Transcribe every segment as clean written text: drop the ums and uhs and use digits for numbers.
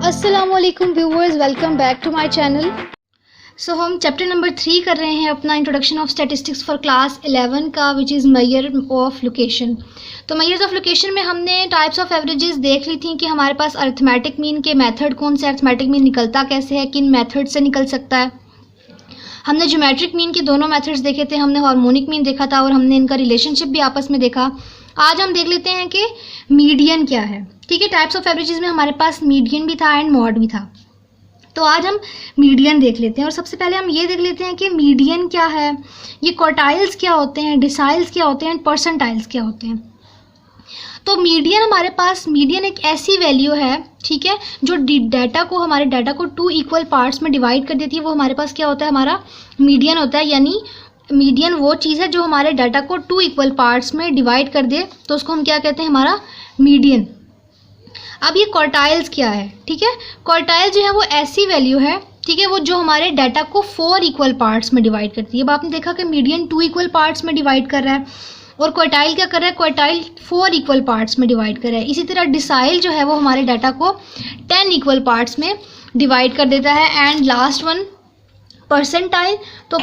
अस्सलामुअलैकुम viewers, welcome back to my channel. So हम chapter number 3 कर रहे हैं अपना introduction of statistics for class 11 का, which is measure of location. तो मेजर्स ऑफ लोकेशन में हमने टाइप्स ऑफ एवरेजेस देख ली थी कि हमारे पास अरिथमेटिक मीन के मेथड कौन से, अरिथमेटिक मीन निकलता कैसे है, किन मेथड से निकल सकता है। हमने ज्योमेट्रिक मीन के दोनों मेथड्स देखे थे, हमने हार्मोनिक मीन देखा था और हमने इनका रिलेशनशिप भी आपस में देखा। आज हम देख लेते हैं कि मीडियन क्या है। ठीक है, टाइप्स ऑफ एवरेजेस में हमारे पास मीडियन भी था एंड मॉड भी था। तो आज हम मीडियन देख लेते हैं और सबसे पहले हम ये देख लेते हैं कि मीडियन क्या है, ये क्वार्टाइल्स क्या होते हैं, डिसाइल्स क्या होते हैं एंड परसेंटाइल्स क्या होते हैं। तो मीडियन हमारे पास, मीडियन एक ऐसी वैल्यू है, ठीक है, जो हमारे डाटा को 2 इक्वल पार्ट्स में डिवाइड कर देती है। वो हमारे पास क्या होता है, हमारा मीडियन होता है। यानी मीडियन वो चीज़ है जो हमारे डाटा को 2 इक्वल पार्ट्स में डिवाइड कर दे, तो उसको हम क्या कहते हैं, हमारा मीडियन। अब ये क्वार्टाइल्स क्या है, ठीक है, क्वार्टाइल जो है वो ऐसी वैल्यू है, ठीक है, वो जो हमारे डाटा को 4 इक्वल पार्ट्स में डिवाइड करती है। अब आपने देखा कि मीडियन 2 इक्वल पार्ट्स में डिवाइड कर रहा है और क्वार्टाइल क्या कर रहा है, क्वार्टाइल 4 इक्वल पार्ट्स में डिवाइड कर रहा है। इसी तरह डिसाइल जो है वो हमारे डाटा को 10 इक्वल पार्ट्स में डिवाइड कर देता है। And last one percentile. तो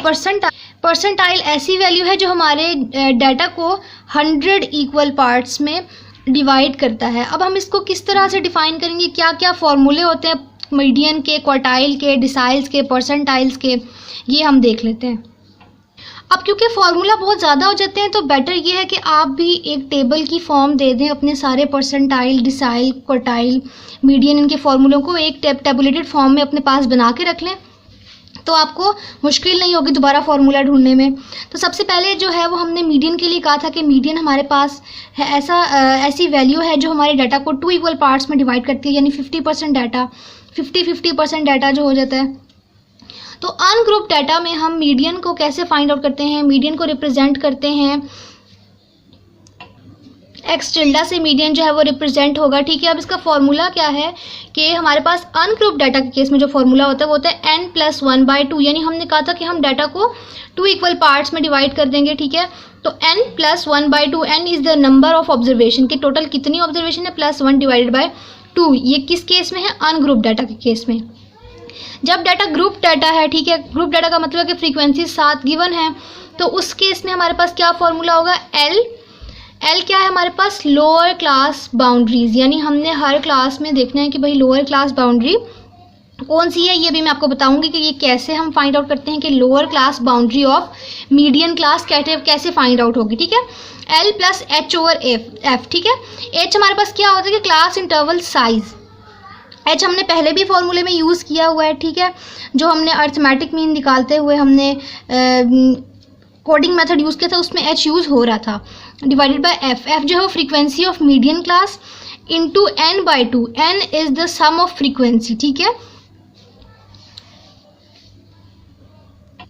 परसेंटाइल ऐसी वैल्यू है जो हमारे डाटा को 100 इक्वल पार्ट्स में डिवाइड करता है। अब हम इसको किस तरह से डिफाइन करेंगे, क्या क्या फॉर्मूले होते हैं मीडियन के, क्वार्टाइल के, डिसाइल्स के, परसेंटाइल्स के, ये हम देख लेते हैं। अब क्योंकि फार्मूला बहुत ज़्यादा हो जाते हैं तो बेटर ये है कि आप भी एक टेबल की फॉर्म दे दें अपने सारे परसेंटाइल, डिसाइल, क्वार्टाइल, मीडियन, इनके फार्मूलों को एक टेबुलेटेड फॉर्म में अपने पास बना के रख लें, तो आपको मुश्किल नहीं होगी दोबारा फार्मूला ढूंढने में। तो सबसे पहले जो है वो हमने मीडियन के लिए कहा था कि मीडियन हमारे पास है ऐसी वैल्यू है जो हमारे डाटा को 2 इक्वल पार्ट्स में डिवाइड करती है। यानी 50% डाटा, 50% डाटा जो हो जाता है। तो अनग्रुप डाटा में हम मीडियन को कैसे फाइंड आउट करते हैं, मीडियन को रिप्रेजेंट करते हैं एक्स टिल्डा से। मीडियन जो है वो रिप्रेजेंट होगा, ठीक है। अब इसका फॉर्मूला क्या है कि हमारे पास अनग्रुप डाटा के केस में जो फॉर्मूला होता है वो होता है n+1/2। यानी हमने कहा था कि हम डाटा को 2 इक्वल पार्ट्स में डिवाइड कर देंगे, ठीक है। तो n+1/2, n is the number of observation, कि टोटल कितनी ऑब्जर्वेशन है, +1 / 2। ये किस केस में है, अनग्रुप डाटा के केस में। जब डाटा ग्रुप डाटा है, ठीक है, ग्रुप डाटा का मतलब है कि फ्रीक्वेंसी 7 गिवन है, तो उस केस में हमारे पास क्या फॉर्मूला होगा, एल क्या है हमारे पास, लोअर क्लास बाउंड्रीज। यानी हमने हर क्लास में देखना है कि भाई लोअर क्लास बाउंड्री कौन सी है। ये भी मैं आपको बताऊंगी कि ये कैसे हम फाइंड आउट करते हैं कि lower class boundary of median class कैसे फाइंड आउट होगी, ठीक है। L + H/F, ठीक है। H हमारे पास क्या होता है कि क्लास इंटरवल साइज। H हमने पहले भी फॉर्मूले में यूज़ किया हुआ है, ठीक है, जो हमने अरिथमेटिक मीन निकालते हुए हमने कोडिंग मेथड यूज़ किया था, उसमें H यूज़ हो रहा था, डिवाइडेड बाय F। F जो है वो frequency of median class into n/2। n is the sum of frequency, ठीक है।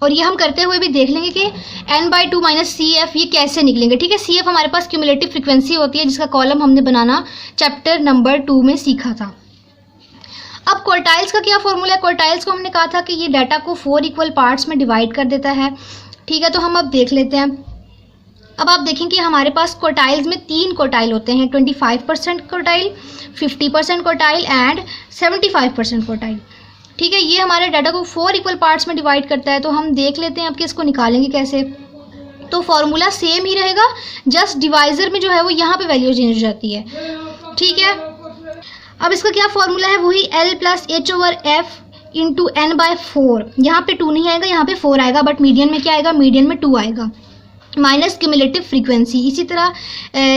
और ये हम करते हुए भी देख लेंगे कि n/2 - CF ये कैसे निकलेंगे, ठीक है। CF हमारे पास क्यूमुलेटिव फ्रीक्वेंसी होती है, जिसका कॉलम हमने बनाना चैप्टर नंबर 2 में सीखा था। अब क्वार्टाइल्स का क्या फॉर्मूला है, क्वार्टाइल्स को हमने कहा था कि ये डाटा को 4 इक्वल पार्ट्स में डिवाइड कर देता है, ठीक है। तो हम अब देख लेते हैं। अब आप देखें कि हमारे पास क्वार्टाइल्स में 3 क्वार्टाइल होते हैं, 25% क्वार्टाइल, 50% क्वार्टाइल एंड 75% क्वार्टाइल, ठीक है। ये हमारे डाटा को 4 इक्वल पार्ट्स में डिवाइड करता है। तो हम देख लेते हैं अब कि इसको निकालेंगे कैसे। तो फॉर्मूला सेम ही रहेगा, जस्ट डिवाइजर में जो है वो यहाँ पे वैल्यू चेंज हो जाती है, ठीक है। अब इसका क्या फॉर्मूला है, वही L + H/F इंटू n/4। यहाँ पे 2 नहीं आएगा, यहाँ पे 4 आएगा, बट मीडियन में क्या आएगा, मीडियन में 2 आएगा, माइनस क्यूमुलेटिव फ्रीक्वेंसी। इसी तरह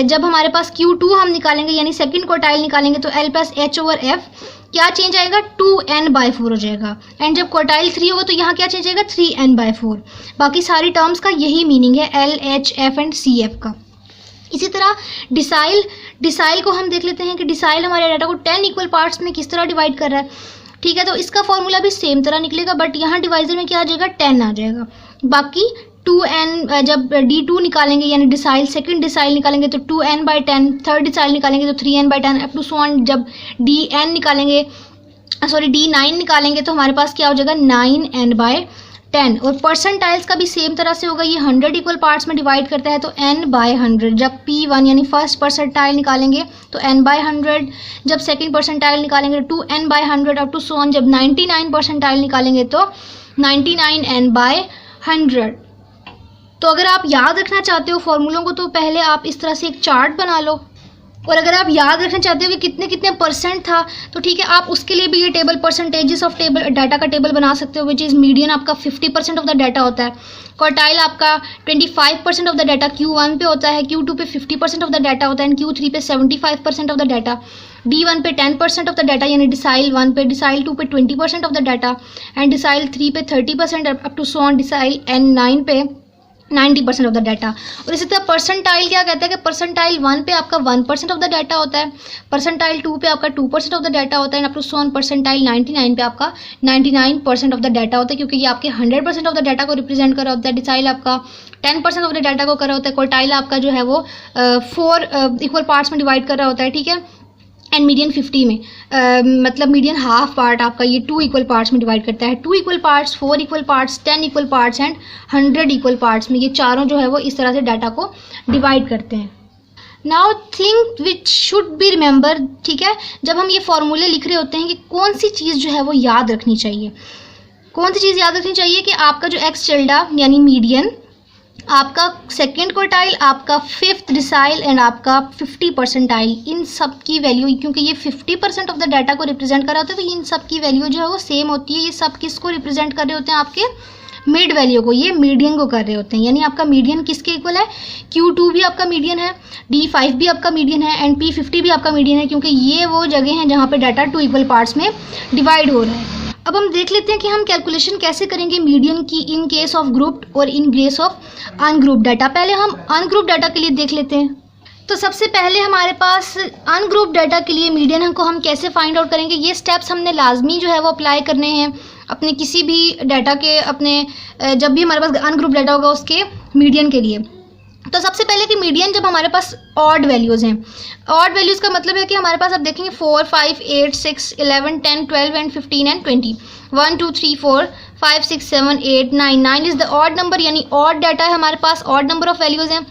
जब हमारे पास Q2 हम निकालेंगे, यानी सेकंड क्वार्टाइल निकालेंगे, तो L + H/F क्या चेंज आएगा, 2n/4 हो जाएगा। एंड जब क्वार्टाइल 3 होगा तो यहाँ क्या चेंज आएगा, 3n/4। बाकी सारी टर्म्स का यही मीनिंग है, L, H, F and CF का। इसी तरह डिसाइल को हम देख लेते हैं कि डिसाइल हमारे डाटा को 10 इक्वल पार्ट्स में किस तरह डिवाइड कर रहा है, ठीक है। तो इसका फॉर्मूला भी सेम तरह निकलेगा, बट यहाँ डिवाइजर में क्या आ जाएगा, 10 आ जाएगा। बाकी 2n, जब D2 निकालेंगे यानी डिसाइल, सेकंड डिसाइल निकालेंगे तो 2n/10, थर्ड डिसाइल निकालेंगे तो 3n/10 up to so on. जब D9 निकालेंगे तो हमारे पास क्या हो जाएगा, 9n/10। 10। और परसेंटाइल्स का भी सेम तरह से होगा, ये 100 इक्वल पार्ट्स में डिवाइड करता है तो n/100। जब P1 यानी फर्स्ट परसेंटाइल निकालेंगे तो n/100, जब सेकंड परसेंटाइल निकालेंगे तो 2n/100 up to so on. जब 99 परसेंटाइल निकालेंगे तो 99n/100। तो अगर आप याद रखना चाहते हो फॉर्मूलों को तो पहले आप इस तरह से एक चार्ट बना लो, और अगर आप याद रखना चाहते हो कि कितने कितने परसेंट था तो ठीक है, आप उसके लिए भी ये table percentages of table data का टेबल बना सकते हो, विच इज़ मीडियन आपका 50% ऑफ द डाटा होता है, क्वार्टाइल आपका 25% ऑफ द डाटा Q1 पे होता है, Q2 पे 50% ऑफ द डाटा होता है, एंड Q3 पे 75% ऑफ द डाटा, D1 पे 10% ऑफ द डाटा यानी डिसाइल 1 पे, डिसाइल 2 पे 20% of the data, and decile 3 पे 30% up to so on, decile N9 पे 90% ऑफ द डाटा। और इसी तरह परसेंटाइल क्या कहता है कि परसेंटाइल 1 पे आपका 1% ऑफ द डाटा होता है, परसेंटाइल 2 पे आपका 2% ऑफ द डाटा होता है, and up to so on percentile 99 पे आपका 99% ऑफ द डाटा होता है, क्योंकि ये आपके 100% ऑफ द डाटा को रिप्रेजेंट कर रहा होता है। डिसाइल आपका 10% ऑफ द डाटा को कर रहा होता है, क्वार्टाइल आपका जो है वो 4 इक्वल पार्ट्स में डिवाइड कर रहा होता है, ठीक है, एंड मीडियन 50 में, मतलब मीडियन हाफ पार्ट आपका ये 2 इक्वल पार्ट्स में डिवाइड करता है। 2 equal parts, 4 equal parts, 10 equal parts and 100 equal parts में, ये चारों जो है वो इस तरह से डाटा को डिवाइड करते हैं। Now think which should be remember, ठीक है, जब हम ये फॉर्मूले लिख रहे होते हैं कि कौन सी चीज़ जो है वो याद रखनी चाहिए, कौन सी चीज़ याद रखनी चाहिए कि आपका जो एक्स टिल्डा यानी मीडियन, आपका सेकेंड क्वार्टाइल, आपका फिफ्थ डिसाइल एंड आपका 50 परसेंटाइल, इन सब की वैल्यू, क्योंकि ये 50% ऑफ द डाटा को रिप्रेजेंट कर रहा होता है तो इन सब की वैल्यू जो है वो सेम होती है। ये सब किसको रिप्रेजेंट कर रहे होते हैं, आपके मिड वैल्यू को, ये मीडियन को कर रहे होते हैं, यानी आपका मीडियन किसके इक्वल है, Q2 भी आपका मीडियन है, D5 भी आपका मीडियन है, एंड P50 भी आपका मीडियन है, क्योंकि ये वो जगह हैं जहाँ पे डाटा 2 इक्वल पार्ट्स में डिवाइड हो रहा है। अब हम देख लेते हैं कि हम कैलकुलेशन कैसे करेंगे मीडियन की इन केस ऑफ ग्रुप्ड और in case of ungrouped data. पहले हम अनग्रुप्ड डाटा के लिए देख लेते हैं। तो सबसे पहले हमारे पास अनग्रुप्ड डाटा के लिए मीडियन को हम कैसे फाइंड आउट करेंगे, ये स्टेप्स हमने लाजमी जो है वो अप्लाई करने हैं अपने किसी भी डाटा के, अपने जब भी हमारे पास अनग्रुप्ड डाटा होगा उसके मीडियन के लिए। तो सबसे पहले कि मीडियन जब हमारे पास ऑड वैल्यूज़ हैं, ऑड वैल्यूज़ का मतलब है कि हमारे पास आप देखेंगे 4, 5, 8, 6, 11, 10, 12 and 15 and 20, 1, 2, 3, 4, 5, 6, 7, 8, 9, 9 is the odd number, यानी ऑड डाटा है हमारे पास, ऑड नंबर ऑफ वैल्यूज़ हैं।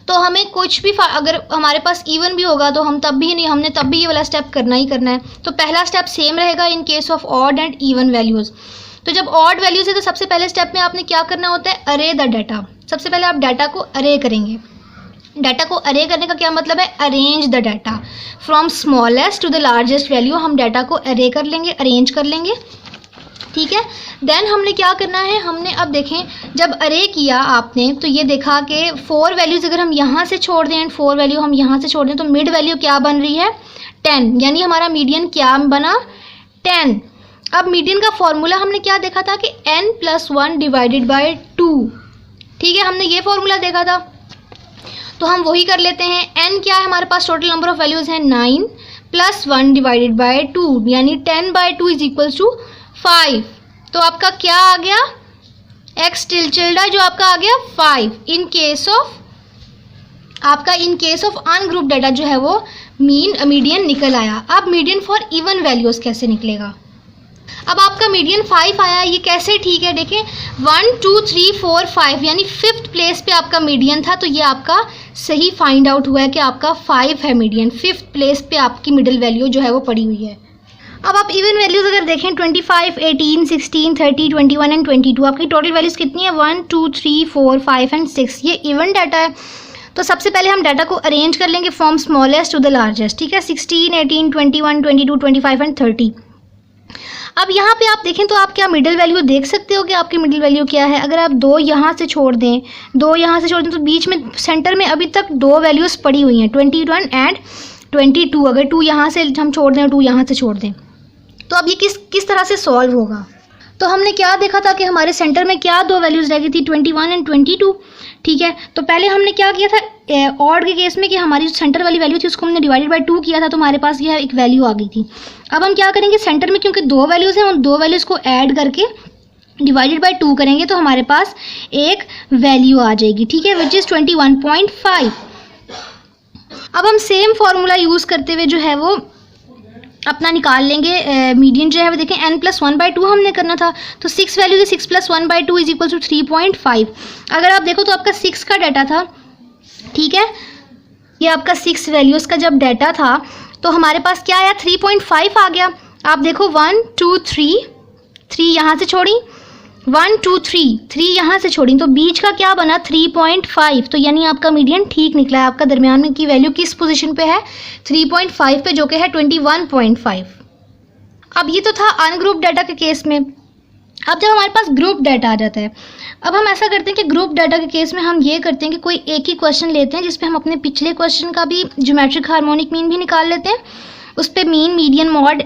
तो हमें कुछ भी अगर हमारे पास इवन भी होगा तो हम तब भी नहीं, हमने तब भी ये वाला स्टेप करना ही करना है। तो पहला स्टेप सेम रहेगा in case of odd and even values. तो जब ऑड वैल्यूज है तो सबसे पहले स्टेप में आपने क्या करना होता है, अरे द डाटा। सबसे पहले आप डाटा को अरे करेंगे। डाटा को अरे करने का क्या मतलब है, arrange the data from smallest to the largest value. हम डाटा को अरे कर लेंगे, अरेंज कर लेंगे, ठीक है। देन हमने क्या करना है, हमने अब देखें जब अरे किया आपने तो ये देखा कि 4 वैल्यूज़ अगर हम यहाँ से छोड़ दें एंड 4 वैल्यू हम यहाँ से छोड़ दें तो मिड वैल्यू क्या बन रही है, 10, यानी हमारा मीडियन क्या बना, 10। अब मीडियन का फॉर्मूला हमने क्या देखा था कि n+1 डिवाइडेड बाय 2, ठीक है, हमने ये फॉर्मूला देखा था। तो हम वही कर लेते हैं। n क्या है हमारे पास, टोटल नंबर ऑफ वैल्यूज़ है 9 + 1 डिवाइडेड बाय 2, यानी 10/2 इज इक्वल्स टू 5। तो आपका क्या आ गया, एक्स टिल्डा जो आपका आ गया 5। इन केस ऑफ आपका in case of ungroup data जो है वो मीडियन निकल आया। अब मीडियन फॉर इवन वैल्यूज़ कैसे निकलेगा, अब आपका मीडियन 5 आया, ये कैसे, ठीक है, देखें 1, 2, 3, 4, 5 यानी 5th प्लेस पे आपका मीडियन था, तो ये आपका सही फाइंड आउट हुआ है कि आपका 5 है मीडियन, 5th प्लेस पे आपकी मिडिल वैल्यू जो है वो पड़ी हुई है। अब आप इवन वैल्यूज़ अगर देखें 25, 18, 16, 30, 21 एंड 22, आपकी टोटल वैल्यूज़ कितनी है, 1, 2, 3, 4, 5 एंड 6, ये इवन डाटा है। तो सबसे पहले हम डाटा को अरेंज कर लेंगे from smallest to the largest, ठीक है, 16, 18, 21, 22, 25 एंड 30। अब यहाँ पे आप देखें तो आप क्या मिडिल वैल्यू देख सकते हो कि आपकी मिडिल वैल्यू क्या है। अगर आप 2 यहाँ से छोड़ दें, 2 यहाँ से छोड़ दें तो बीच में सेंटर में अभी तक 2 वैल्यूज़ पड़ी हुई हैं, 21 एंड 22। अगर 2 यहाँ से हम छोड़ दें और 2 यहाँ से छोड़ दें तो अब ये किस तरह से सॉल्व होगा। तो हमने क्या देखा था कि हमारे सेंटर में क्या 2 वैल्यूज़ रह गई थी, 21 एंड 22, ठीक है। तो पहले हमने क्या किया था ऑड के केस में कि हमारी जो सेंटर वाली वैल्यू थी उसको हमने डिवाइडेड बाय 2 किया था, तो हमारे पास यह एक वैल्यू आ गई थी। अब हम क्या करेंगे, सेंटर में क्योंकि 2 वैल्यूज़ हैं उन 2 वैल्यूज़ को ऐड करके डिवाइडेड बाय 2 करेंगे तो हमारे पास एक वैल्यू आ जाएगी, ठीक है, विच इज़ 21.5। अब हम सेम फार्मूला यूज़ करते हुए जो है वो अपना निकाल लेंगे मीडियन जो है वो देखें n+1/2 हमने करना था, तो 6 वैल्यू है 6 + 1/2 इज इक्वल टू 3.5। अगर आप देखो तो आपका 6 का डाटा था, ठीक है, ये आपका 6 वैल्यूज़ का जब डाटा था तो हमारे पास क्या आया 3.5 आ गया। आप देखो 1 2 3 यहाँ से छोड़ी, 1 2 3 यहाँ से छोड़ी, तो बीच का क्या बना 3.5, तो यानी आपका मीडियन ठीक निकला है। आपका दरमियान में की वैल्यू किस पोजीशन पे है 3.5 पे, जो कि है 21.5। अब ये तो था अनग्रुप डाटा के केस में। अब जब हमारे पास ग्रुप डाटा आ जाता है, अब हम ऐसा करते हैं कि ग्रुप डाटा के केस में हम ये करते हैं कि कोई एक ही क्वेश्चन लेते हैं जिसपे हम अपने पिछले क्वेश्चन का भी ज्योमेट्रिक हार्मोनिक मीन भी निकाल लेते हैं, उस पर मीन मीडियन मॉड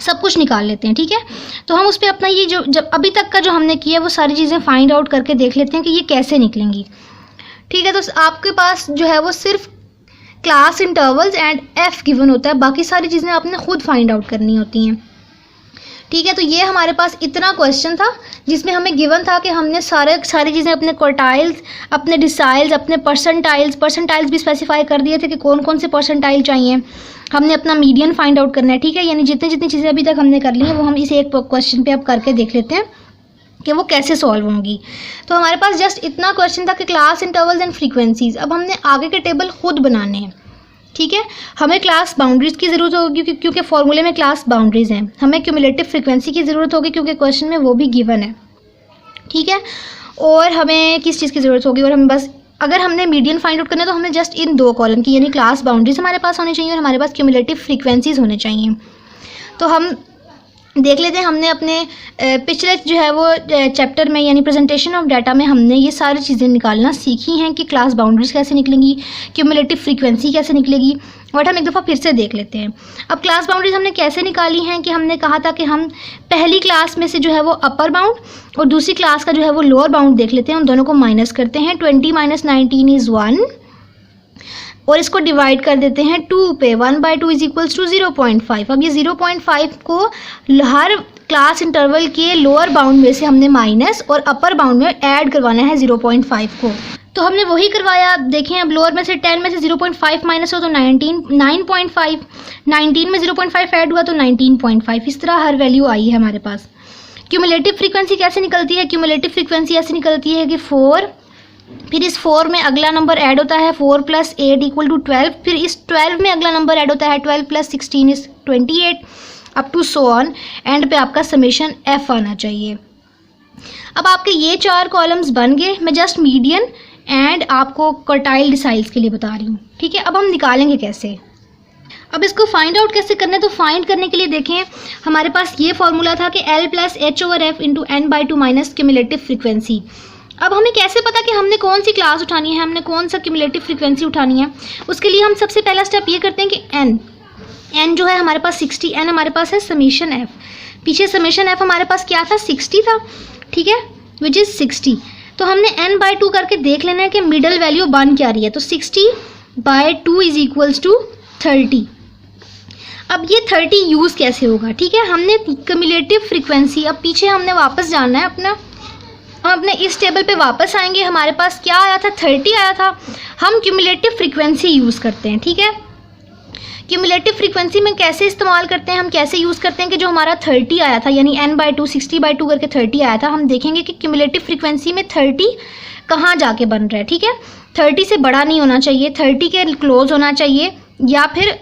सब कुछ निकाल लेते हैं, ठीक है। तो हम उस पर अपना ये जो जब अभी तक का जो हमने किया वो सारी चीज़ें फाइंड आउट करके देख लेते हैं कि ये कैसे निकलेंगी, ठीक है। तो आपके पास जो है वो सिर्फ class intervals and F given होता है, बाकी सारी चीज़ें आपने खुद फाइंड आउट करनी होती हैं, ठीक है। तो ये हमारे पास इतना क्वेश्चन था जिसमें हमें गिवन था कि हमने सारी चीज़ें अपने क्वार्टाइल्स, अपने डिसाइल्स, अपने परसेंटाइल्स भी स्पेसिफाई कर दिए थे कि कौन कौन से परसेंटाइल चाहिए। हमने अपना मीडियन फाइंड आउट करना है, ठीक है। यानी जितनी जितनी चीज़ें अभी तक हमने कर ली हैं वो हम इस एक क्वेश्चन पे अब करके देख लेते हैं कि वो कैसे सॉल्व होंगी। तो हमारे पास जस्ट इतना क्वेश्चन था कि क्लास इंटरवल्स एंड फ्रीक्वेंसीज। अब हमने आगे के टेबल खुद बनाने हैं, ठीक है। हमें क्लास बाउंड्रीज की ज़रूरत होगी क्योंकि फॉर्मूले में क्लास बाउंड्रीज हैं। हमें क्यूमुलेटिव फ्रीक्वेंसी की ज़रूरत होगी क्योंकि क्वेश्चन में वो भी गिवन है, ठीक है। और हमें किस चीज़ की ज़रूरत होगी, और हमें बस अगर हमने मीडियन फाइंड आउट करना है तो हमें जस्ट इन दो कॉलम की यानी क्लास बाउंड्रीज हमारे पास होनी चाहिए और हमारे पास क्यूमुलेटिव फ्रीक्वेंसीज होने चाहिए। तो हम देख लेते हैं, हमने अपने पिछले जो है वो चैप्टर में यानी प्रेजेंटेशन ऑफ डाटा में हमने ये सारी चीज़ें निकालना सीखी हैं कि क्लास बाउंड्रीज कैसे निकलेंगी, क्यूमुलेटिव फ्रीक्वेंसी कैसे निकलेगी, और हम एक दफ़ा फिर से देख लेते हैं। अब क्लास बाउंड्रीज हमने कैसे निकाली हैं कि हमने कहा था कि हम पहली क्लास में से जो है वो अपर बाउंड और दूसरी क्लास का जो है वो लोअर बाउंड देख लेते हैं, उन दोनों को माइनस करते हैं। 20 - 19 इज़ 1 और इसको डिवाइड कर देते हैं 2 पे, 1/2 इज इक्वल्स टू 0.5। अब ये 0.5 को हर क्लास इंटरवल के लोअर बाउंड में से हमने माइनस और अपर बाउंड में ऐड करवाना है 0.5 को, तो हमने वही करवाया। अब देखें, अब लोअर में से 10 में से 0.5 माइनस हो तो 9.5, 19 में 0.5 ऐड हुआ तो 19.5। इस तरह हर वैल्यू आई है हमारे पास। क्यूमुलेटिव फ्रीक्वेंसी कैसे निकलती है, क्यूमुलेटिव फ्रीक्वेंसी ऐसे निकलती है कि 4, फिर इस 4 में अगला नंबर ऐड होता है 4 + 8 = 12, फिर इस 12 में अगला नंबर ऐड होता है 12 + 16 is 28, up to so on. And पे आपका समेशन एफ आना चाहिए। अब आपके ये 4 कॉलम्स बन गए। मैं जस्ट मीडियन एंड आपको क्वार्टाइल डिसाइल्स के लिए बता रही हूँ, ठीक है। अब हम निकालेंगे कैसे, अब इसको फाइंड आउट कैसे करना है, तो फाइंड करने के लिए देखें हमारे पास ये फॉर्मूला था कि L + H/F × n/2 minus cumulative frequency. अब हमें कैसे पता कि हमने कौन सी क्लास उठानी है, हमने कौन सा क्यूमुलेटिव फ्रीक्वेंसी उठानी है। उसके लिए हम सबसे पहला स्टेप ये करते हैं कि n जो है हमारे पास 60, n हमारे पास है समेशन f। पीछे समेशन f हमारे पास क्या था 60 था, ठीक है, विच इज़ 60। तो हमने n/2 करके देख लेना है कि मिडल वैल्यू बन क्या रही है, तो 60/2 इज इक्वल्स टू 30। अब ये 30 यूज़ कैसे होगा, ठीक है। हमने क्यूमुलेटिव फ्रीक्वेंसी, अब पीछे हमने वापस जाना है अपना, हम अपने इस टेबल पे वापस आएंगे। हमारे पास क्या आया था 30 आया था। हम क्यूमुलेटिव फ्रीक्वेंसी यूज़ करते हैं, ठीक है। क्यूमुलेटिव फ्रीक्वेंसी में कैसे इस्तेमाल करते हैं, हम कैसे यूज़ करते हैं कि जो हमारा 30 आया था यानी n/2 60/2 करके 30 आया था, हम देखेंगे कि क्यूमुलेटिव फ्रीक्वेंसी में 30 कहाँ जाके बन रहा है, ठीक है। 30 से बड़ा नहीं होना चाहिए, 30 के क्लोज होना चाहिए या फिर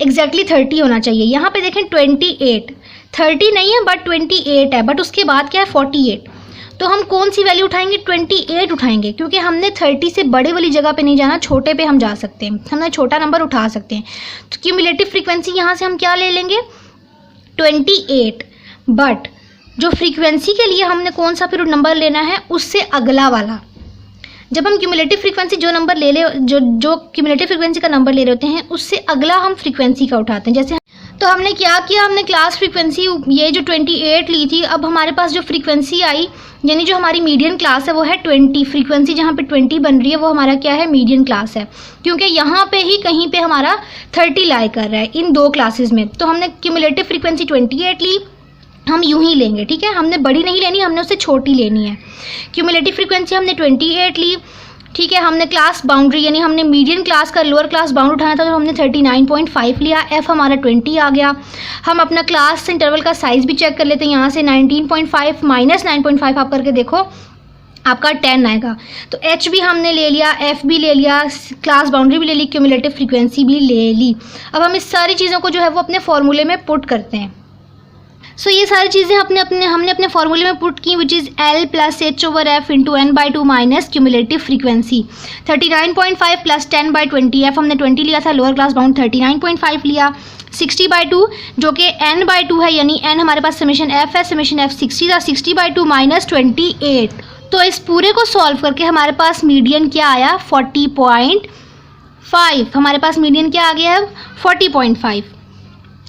एग्जैक्टली 30 होना चाहिए। यहाँ पे देखें 28, 30 नहीं है बट 28 है, बट उसके बाद क्या है 48। तो हम कौन सी वैल्यू उठाएंगे 28 उठाएंगे, क्योंकि हमने 30 से बड़े वाली जगह पे नहीं जाना, छोटे पे हम जा सकते हैं, हमने छोटा नंबर उठा सकते हैं। तो क्यूमुलेटिव फ्रीक्वेंसी यहाँ से हम क्या ले लेंगे 28, बट जो फ्रीक्वेंसी के लिए हमने कौन सा फिर नंबर लेना है उससे अगला वाला। जब हम क्यूमुलेटिव फ्रीक्वेंसी जो नंबर ले ले जो क्यूमुलेटिव फ्रीक्वेंसी का नंबर ले रहे होते हैं उससे अगला हम फ्रीक्वेंसी का उठाते हैं। जैसे तो हमने क्या किया, हमने क्लास फ्रीक्वेंसी ये जो 28 ली थी, अब हमारे पास जो फ्रीक्वेंसी आई यानी जो हमारी मीडियन क्लास है वो है 20। फ्रीक्वेंसी जहाँ पे 20 बन रही है वो हमारा क्या है मीडियन क्लास है, क्योंकि यहाँ पे ही कहीं पे हमारा 30 लाई कर रहा है इन दो क्लासेस में। तो हमने क्यूमुलेटिव फ्रीक्वेंसी 28 ली, हम यूं ही लेंगे, ठीक है, हमने बड़ी नहीं लेनी, हमने उससे छोटी लेनी है। क्यूमुलेटिव फ्रीक्वेंसी हमने 28 ली, ठीक है, हमने क्लास बाउंड्री यानी हमने मीडियन क्लास का लोअर क्लास बाउंड उठाना था तो हमने 39.5 लिया, एफ हमारा 20 आ गया। हम अपना क्लास इंटरवल का साइज़ भी चेक कर लेते हैं, यहाँ से 19.5 माइनस 9.5 आप करके देखो आपका 10 आएगा। तो एच भी हमने ले लिया, एफ भी ले लिया, क्लास बाउंड्री भी ले ली, क्यूमुलेटिव फ्रीक्वेंसी भी ले ली। अब हम इस सारी चीज़ों को जो है वो अपने फॉर्मूले में पुट करते हैं। सो ये सारी चीज़ें हमने अपने फॉर्मूले में पुट की, which is L plus H over F into n/2 minus cumulative frequency. 39.5 plus 10/20, F हमने 20 लिया था, लोअर क्लास बाउंड 39.5 लिया, 60/2 जो कि n/2 है, यानी n हमारे पास समेशन f है, समेशन f 60 था, 60/2 माइनस 28। तो इस पूरे को सॉल्व करके हमारे पास मीडियन क्या आया 40.5, हमारे पास मीडियन क्या आ गया है 40.5।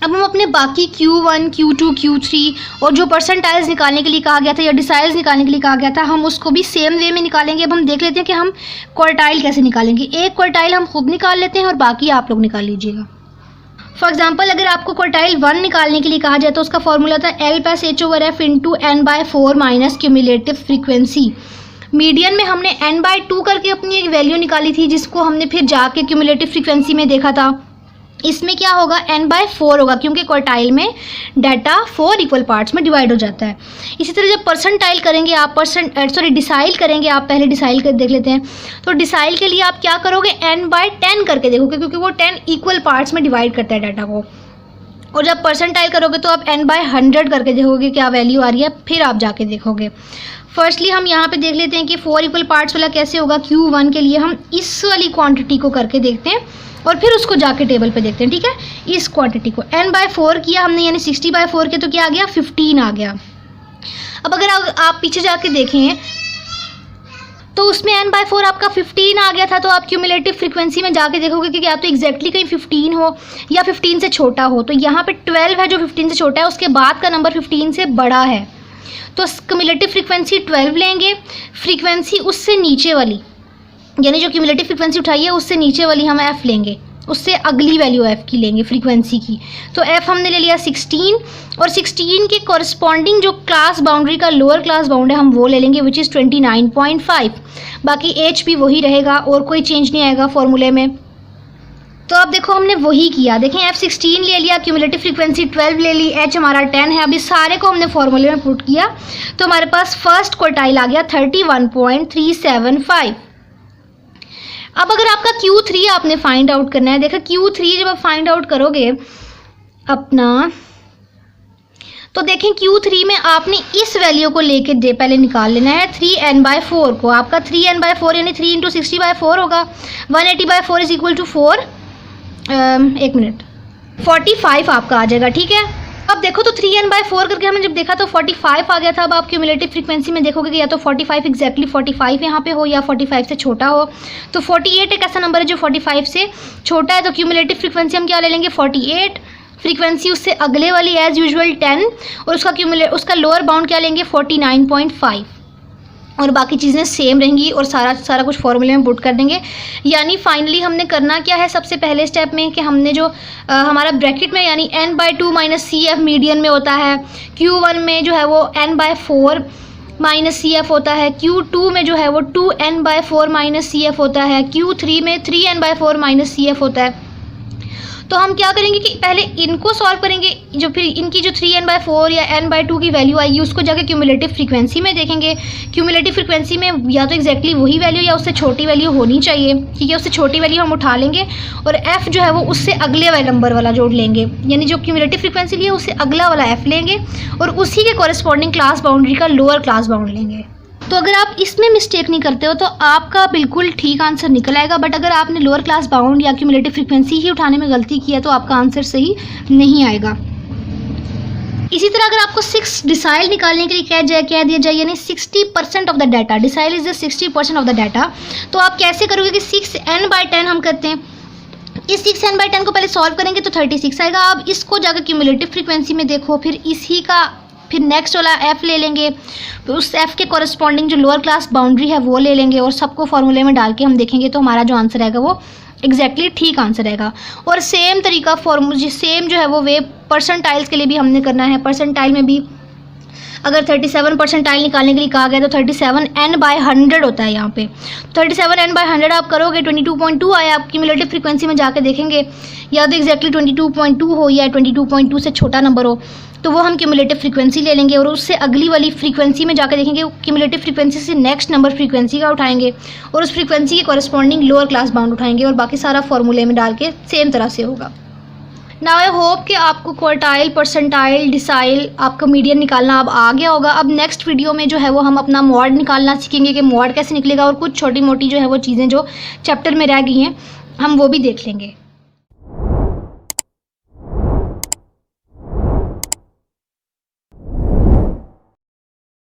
अब हम अपने बाकी Q1, Q2, Q3 और जो परसेंटाइल्स निकालने के लिए कहा गया था या डिसाइल्स निकालने के लिए कहा गया था, हम उसको भी सेम वे में निकालेंगे। अब हम देख लेते हैं कि हम क्वार्टाइल कैसे निकालेंगे। एक क्वार्टाइल हम खुद निकाल लेते हैं और बाकी आप लोग निकाल लीजिएगा। फॉर एग्जाम्पल, अगर आपको क्वार्टाइल 1 निकालने के लिए कहा जाए तो उसका फॉर्मूला था L plus H over F into n/4 minus cumulative frequency. Median में हमने n/2 करके अपनी एक वैल्यू निकाली थी, जिसको हमने फिर जाके क्यूमुलेटिव फ्रीक्वेंसी में देखा था। इसमें क्या होगा n/4 होगा, क्योंकि क्वार्टाइल में डाटा 4 इक्वल पार्ट्स में डिवाइड हो जाता है। इसी तरह जब परसेंटाइल करेंगे आप डिसाइल करेंगे आप, पहले डिसाइल कर देख लेते हैं। तो डिसाइल के लिए आप क्या करोगे n/10 करके देखोगे, क्योंकि वो 10 इक्वल पार्ट्स में डिवाइड करता है डाटा को। और जब परसेंटाइल करोगे तो आप n/100 करके देखोगे क्या वैल्यू आ रही है, फिर आप जाके देखोगे। फर्स्टली हम यहाँ पे देख लेते हैं कि 4 इक्वल पार्ट्स वाला कैसे होगा। Q1 के लिए हम इस वाली क्वांटिटी को करके देखते हैं और फिर उसको जाके टेबल पे देखते हैं। ठीक है, इस क्वांटिटी को n/4 किया हमने, यानी 60/4 के तो क्या आ गया 15 आ गया। अब अगर आप पीछे जाके देखें तो उसमें n/4 आपका 15 आ गया था, तो आप क्यूमुलेटिव फ्रीक्वेंसी में जाके देखोगे कि या तो एग्जैक्टली कहीं 15 हो या 15 से छोटा हो। तो यहाँ पे 12 है जो 15 से छोटा है, उसके बाद का नंबर 15 से बड़ा है, तो क्यूमुलेटिव फ्रीक्वेंसी 12 लेंगे। फ्रीक्वेंसी उससे नीचे वाली, यानी जो क्यूमुलेटिव फ्रीक्वेंसी उठाई है उससे नीचे वाली हम f लेंगे, उससे अगली वैल्यू f की लेंगे फ्रीक्वेंसी की। तो f हमने ले लिया 16 और 16 के कॉरस्पॉन्डिंग जो क्लास बाउंड्री का लोअर क्लास बाउंड है हम वो ले लेंगे, विच इज़ 29.5। बाकी h भी वही रहेगा और कोई चेंज नहीं आएगा फॉर्मूले में। तो अब देखो हमने वही किया, देखें f 16 ले लिया, क्यूमुलेटिव फ्रीक्वेंसी 12 ले ली, h हमारा 10 है। अभी सारे को हमने फॉर्मूले में पुट किया तो हमारे पास फर्स्ट क्वार्टाइल आ गया 31.375। अब अगर आपका Q3 आपने फाइंड आउट करना है, देखो Q3 जब आप फाइंड आउट करोगे अपना, तो देखें Q3 में आपने इस वैल्यू को लेके पहले निकाल लेना है 3n/4 को। आपका 3n/4 यानी 3 इंटू 60/4 होगा, 180/4 इज इक्वल टू 45 आपका आ जाएगा। ठीक है, अब देखो तो 3n/4 करके हमने जब देखा तो 45 आ गया था। अब आप क्यूमुलेटिव फ्रीक्वेंसी में देखोगे कि या तो 45 एग्जैक्टली 45 यहाँ पे हो या 45 से छोटा हो। तो 48 एक ऐसा नंबर है जो 45 से छोटा है, तो क्यूमुलेटिव फ्रीक्वेंसी हम क्या ले लेंगे 48। फ्रीक्वेंसी उससे अगले वाली एज यूजुअल 10 और उसका लोअर बाउंड क्या लेंगे 49.5 और बाकी चीज़ें सेम रहेंगी और सारा कुछ फॉर्मूले में पुट कर देंगे। यानी फाइनली हमने करना क्या है सबसे पहले स्टेप में कि हमने जो हमारा ब्रैकेट में यानी n/2 माइनस CF मीडियन में होता है, Q1 में जो है वो n/4 माइनस CF होता है, Q2 में जो है वो 2n/4 माइनस CF होता है, Q3 में 3n/4 माइनस CF होता है। तो हम क्या करेंगे कि पहले इनको सॉल्व करेंगे, जो फिर इनकी जो 3n/4 या n/2 की वैल्यू आएगी उसको जाके क्यूमुलेटिव फ्रीक्वेंसी में देखेंगे। क्यूमुलेटिव फ्रीक्वेंसी में या तो एग्जैक्टली वही वैल्यू या उससे छोटी वैल्यू होनी चाहिए। ठीक है, उससे छोटी वैल्यू हम उठा लेंगे और f जो है वो उससे अगले वाले नंबर वाला जोड़ लेंगे, यानी जो क्यूमुलेटिव फ्रीक्वेंसी ली है उससे अगला वाला f लेंगे और उसी के कॉरस्पॉन्डिंग क्लास बाउंड्री का लोअर क्लास बाउंड लेंगे। तो अगर आप इसमें मिस्टेक नहीं करते हो तो आपका बिल्कुल ठीक आंसर निकल आएगा। बट अगर आपने लोअर क्लास बाउंड या क्यूमुलेटिव फ्रीक्वेंसी ही उठाने में गलती की है तो आपका आंसर सही नहीं आएगा। इसी तरह अगर आपको 6 डिसाइल निकालने के लिए कह दिया जाए यानी 60% of the data, decile is the 60% of the data, तो आप कैसे करोगे कि 6n/10 हम करते हैं। इस 6n/10 को पहले सॉल्व करेंगे तो 36 आएगा। अब इसको जाकर क्यूमुलेटिव फ्रीक्वेंसी में देखो, फिर नेक्स्ट वाला f ले लेंगे, फिर उस f के कॉरस्पॉन्डिंग जो लोअर क्लास बाउंड्री है वो ले लेंगे और सबको फॉर्मूले में डाल के हम देखेंगे तो हमारा जो आंसर आएगा वो एग्जैक्टली ठीक आंसर आएगा। और सेम तरीका सेम जो है वो वे परसेंटाइल्स के लिए भी हमने करना है। परसेंटाइल में भी अगर 37 परसेंटाइल निकालने के लिए कहा गया तो 37n/100 होता है यहाँ पे। 37n/100 आप करोगे 22.2 आया, आप क्यूमुलेटिव फ्रीक्वेंसी में जाके देखेंगे या तो एग्जैक्टली 22.2 हो या 22.2 से छोटा नंबर हो तो वो हम क्यूमुलेटिव फ्रीक्वेंसी ले लेंगे और उससे अगली वाली फ्रीक्वेंसी में जाकर देखेंगे क्यूमुलेटिव फ्रीक्वेंसी से नेक्स्ट नंबर फ्रीक्वेंसी का उठाएंगे और उस फ्रीक्वेंसी के कॉरस्पॉन्डिंग लोअर क्लास बाउंड उठाएंगे और बाकी सारा फॉर्मूले में डाल के सेम तरह से होगा। नाउ आई होप कि आपको क्वार्टाइल, परसेंटाइल, डिसाइल, आपका मीडियन निकालना अब आ गया होगा। अब नेक्स्ट वीडियो में जो है वो हम अपना मॉड निकालना सीखेंगे कि मॉड कैसे निकलेगा और कुछ छोटी मोटी जो है वो चीज़ें जो चैप्टर में रह गई हैं हम वो भी देख लेंगे।